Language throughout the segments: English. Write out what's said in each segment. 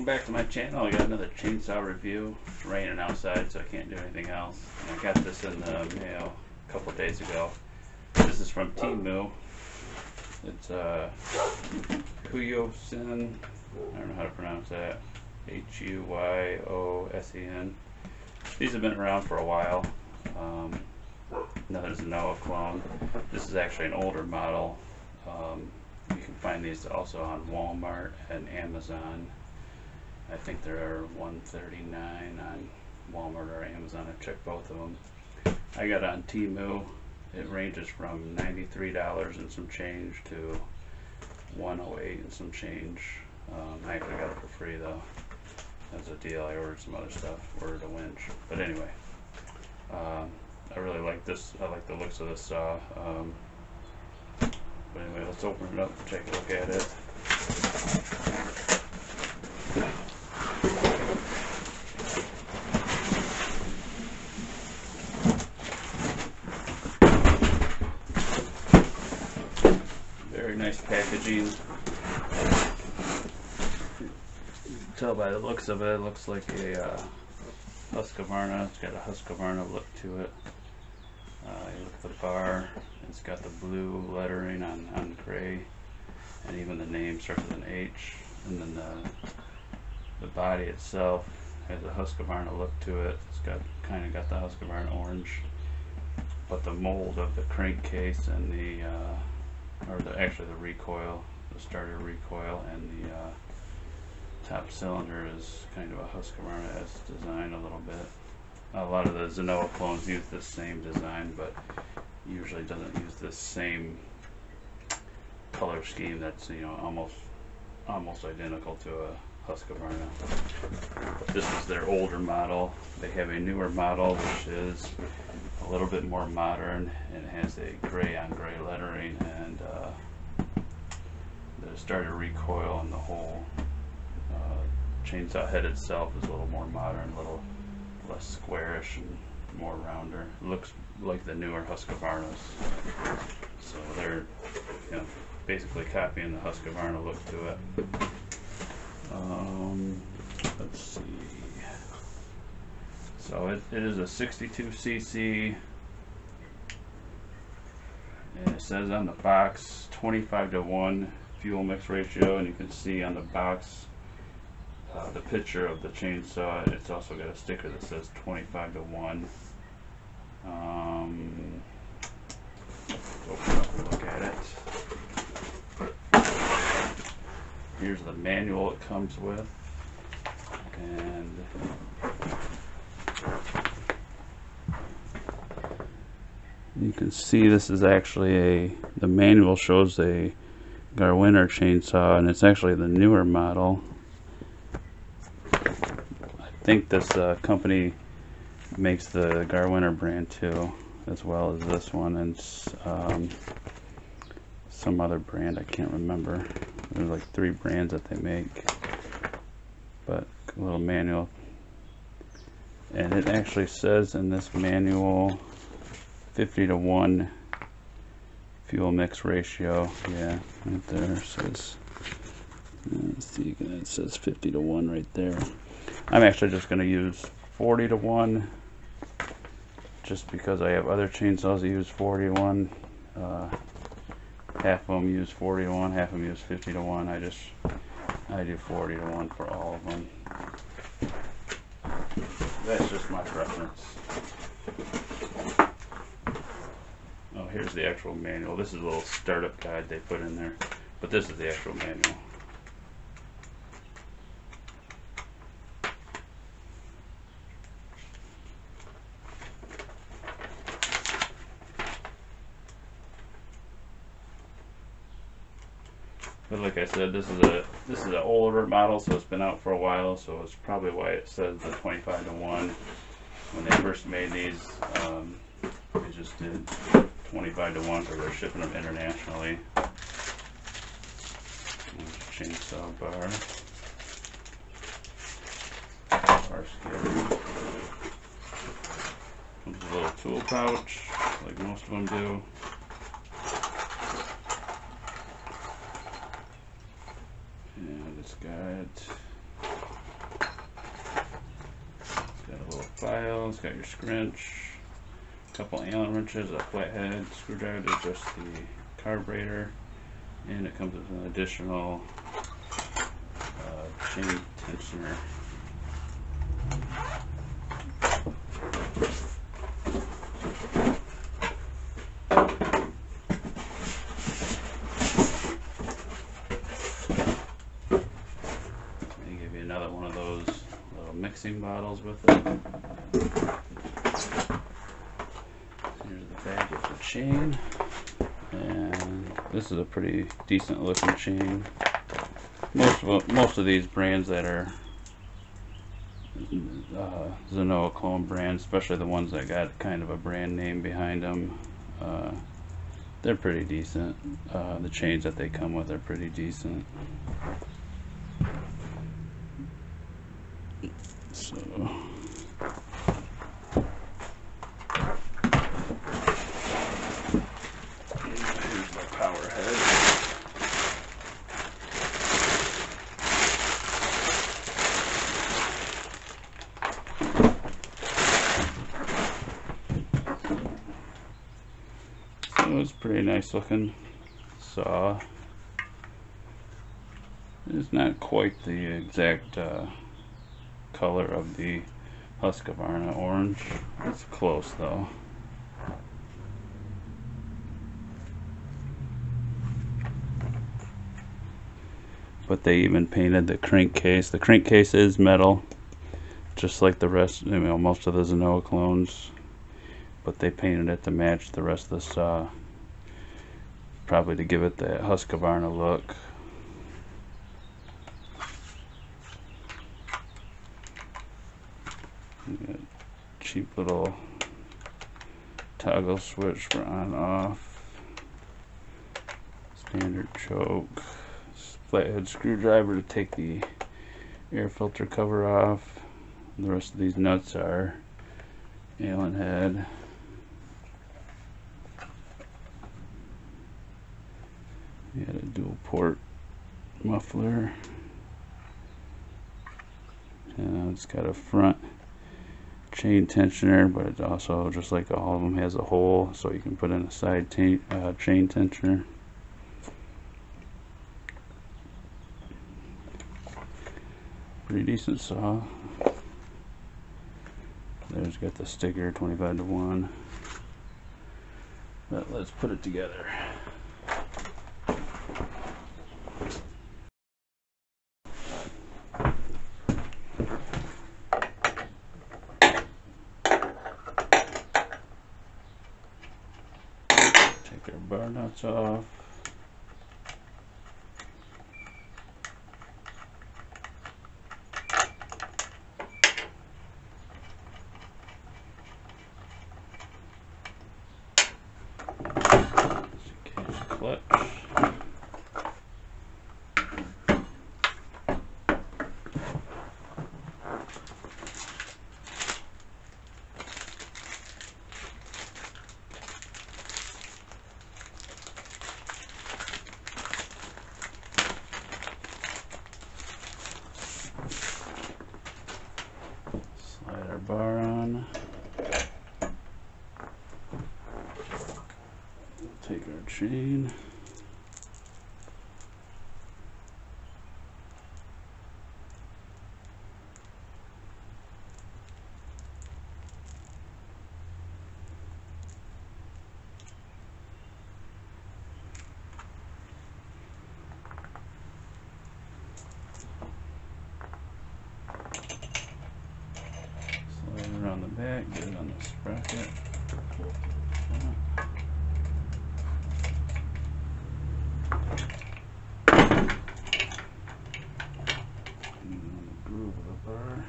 Welcome back to my channel. I got another chainsaw review. It's raining outside, so I can't do anything else. And I got this in the mail a couple days ago. This is from Temu. It's Huyosen. I don't know how to pronounce that. HuyOsen. These have been around for a while. Another Zenoa clone. This is actually an older model. You can find these also on Walmart and Amazon. I think there are $139 on Walmart or Amazon. I've checked both of them. I got it on Temu. It ranges from $93 and some change to $108 and some change. I actually got it for free though. As a deal, I ordered some other stuff. Ordered a winch. But anyway, I really like this. I like the looks of this saw. But anyway, let's open it up and take a look at it. Very nice packaging. You can tell by the looks of it, it looks like a Husqvarna. It's got a Husqvarna look to it. You look at the bar, it's got the blue lettering on gray, and even the name starts with an H. And then the body itself has a Husqvarna look to it. It's got kind of got the Husqvarna orange, but the mold of the crankcase and actually the recoil, the starter recoil, and the top cylinder is kind of a Husqvarna-esque design a little bit. A lot of the Zenoa clones use this same design, but usually doesn't use this same color scheme that's, you know, almost identical to a Husqvarna. But this is their older model. They have a newer model which is a little bit more modern and has a gray on gray lettering, and the starter recoil and the whole chainsaw head itself is a little more modern, a little less squarish and more rounder. It looks like the newer Husqvarnas. So they're, you know, basically copying the Husqvarna look to it. Let's see. So it is a 62cc, and it says on the box 25:1 fuel mix ratio, and you can see on the box the picture of the chainsaw. It's also got a sticker that says 25:1. Open up and look at it. Here's the manual it comes with, and you can see this is actually the manual shows a Husqvarna chainsaw, and it's actually the newer model. I think this company makes the Husqvarna brand too, as well as this one, and some other brand I can't remember. There's like 3 brands that they make. But a little manual, and it actually says in this manual 50:1 fuel mix ratio. Yeah, right there it says. Let's see, it says 50:1 right there. I'm actually just going to use 40:1, just because I have other chainsaws that use 40:1. Half of them use 40:1, half of them use 50:1. I do 40:1 for all of them. That's just my preference. Oh, here's the actual manual. This is a little startup guide they put in there, but this is the actual manual. But like I said, this is an older model, so it's been out for a while, so it's probably why it says the 25:1. When they first made these, they just did 25:1 because they're shipping them internationally. There's a chainsaw bar. Bar scale. Comes with a little tool pouch, like most of them do. And it's got file. It's got your scrunch, a couple Allen wrenches, a flathead screwdriver to adjust the carburetor, and it comes with an additional chain tensioner. They give you another one of those little mixing bottles with it. Here's the bag with the chain, and this is a pretty decent looking chain. Most of these brands that are Zenoa clone brands, especially the ones that got kind of a brand name behind them, they're pretty decent. The chains that they come with are pretty decent. So here's the power head. So it's pretty nice looking saw. It's not quite the exact color of the Husqvarna orange. It's close though. But they even painted the crankcase. The crankcase is metal, just like the rest, you know, most of the Zenoa clones. But they painted it to match the rest of the saw, probably to give it that Husqvarna look. Cheap little toggle switch for on off, standard choke, flathead screwdriver to take the air filter cover off. The rest of these nuts are Allen head. We had a dual port muffler, and it's got a front chain tensioner, but it also, just like all of them, has a hole so you can put in a side chain tensioner. Pretty decent saw. There's got the sticker 25-to-1. But let's put it together. Take our bar nuts off. Clutch. Slide our bar on. Take our chain. Slide it around the back, get it on the sprocket. Groove of the bar.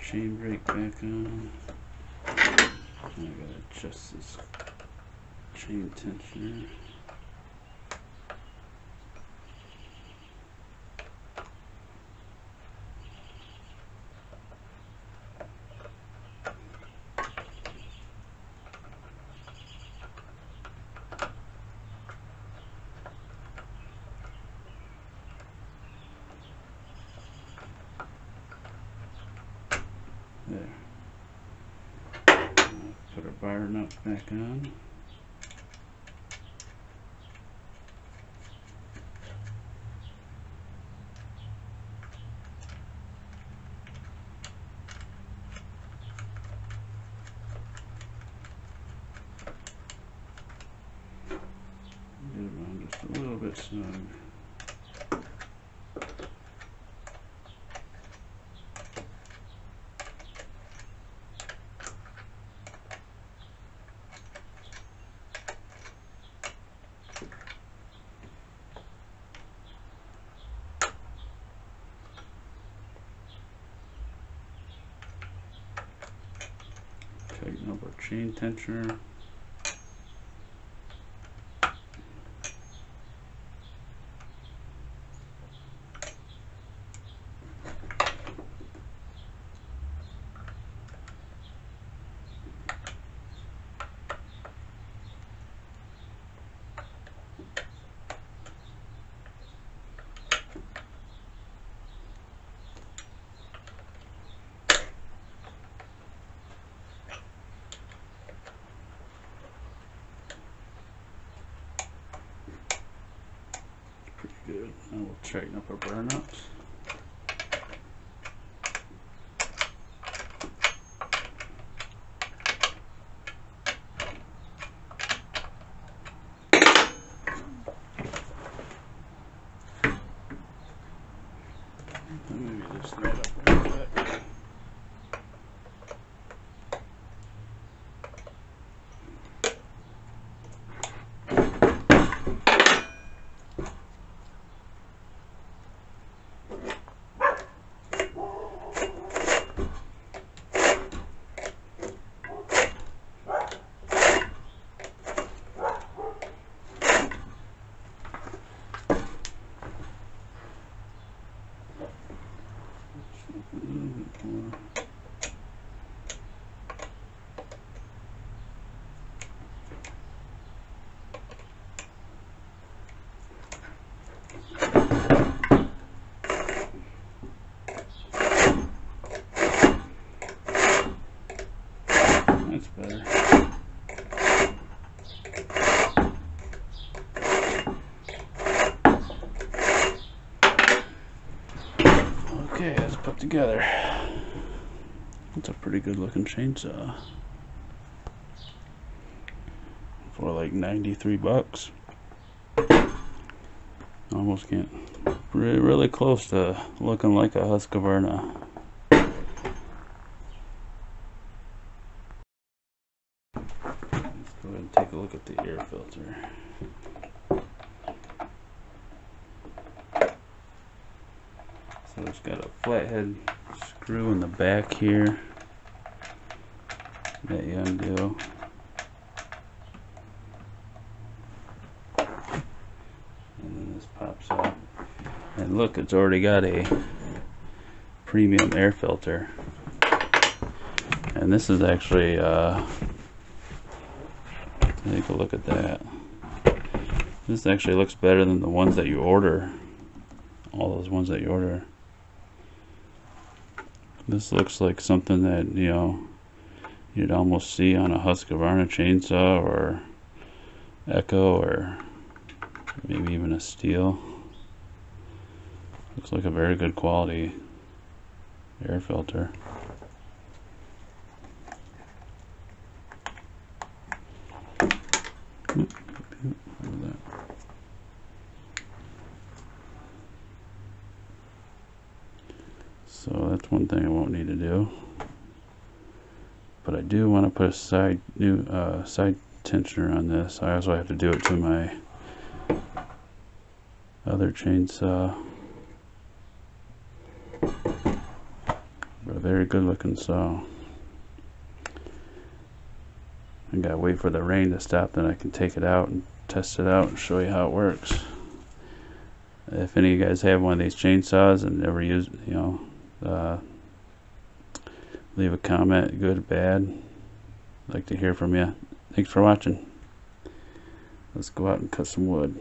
Chain brake back on. I gotta adjust this chain tensioner. There. Put our bar nuts back on. Get them on just a little bit snug. Tighten up our chain tensioner. Pretty good. Now we'll tighten up our burnouts. Maybe just right up a little bit. That's better. Okay, let's put together. It's a pretty good looking chainsaw for like 93 bucks. Almost can't. Really close to looking like a Husqvarna. Let's go ahead and take a look at the air filter. So it's got a flathead screw in the back here that you undo. And then this pops up. And look, it's already got a premium air filter. And this is actually, take a look at that. This actually looks better than the ones that you order. All those ones that you order. This looks like something that, you know, you'd almost see on a Husqvarna chainsaw or Echo or maybe even a Steel. Looks like a very good quality air filter. So that's one thing I won't need to do, but I do want to put a side tensioner on this. I also have to do it to my other chainsaw, but a very good looking saw. I gotta wait for the rain to stop, then I can take it out and test it out and show you how it works. If any of you guys have one of these chainsaws and never use, you know, leave a comment, good or bad. I'd like to hear from you. Thanks for watching. Let's go out and cut some wood.